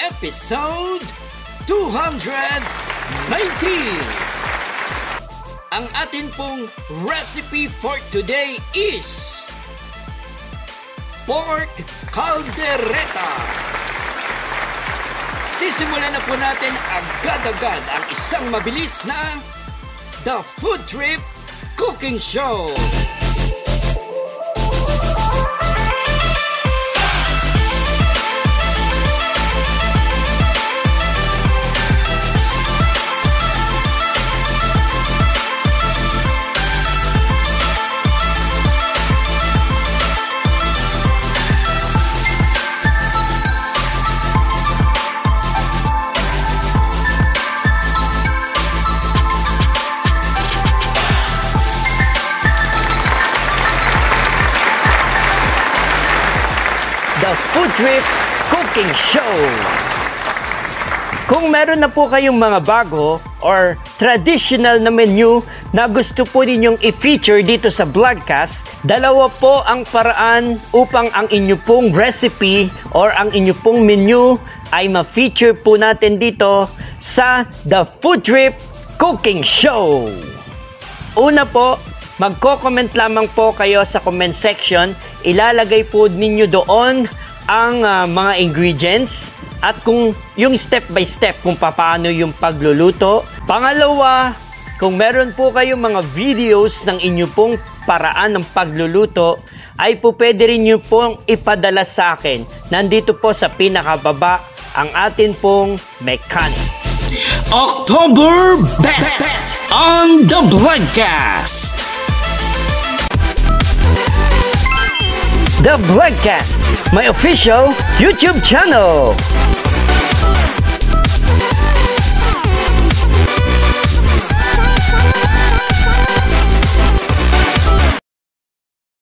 episode 219. Ang atin pong recipe for today is pork caldereta. Sisimulan na po natin agad-agad ang isang mabilis na The Food Trip Cooking Show. The Food Trip Cooking Show. Kung meron na po kayong mga bago or traditional na menu na gusto po ninyong i-feature dito sa vlogcast, dalawa po ang paraan upang ang inyo pong recipe or ang inyo pong menu ay ma-feature po natin dito sa The Food Trip Cooking Show. Una po, magko-comment lamang po kayo sa comment section. Ilalagay po ninyo doon ang mga ingredients at kung yung step by step kung paano yung pagluluto. Pangalawa, kung meron po kayong mga videos ng inyo pong paraan ng pagluluto, ay po pwede rin nyo pong ipadala sa akin. Nandito po sa pinakababa ang atin pong mechanic. October Best on the Vlogcast. The Vlogcast, my official YouTube channel.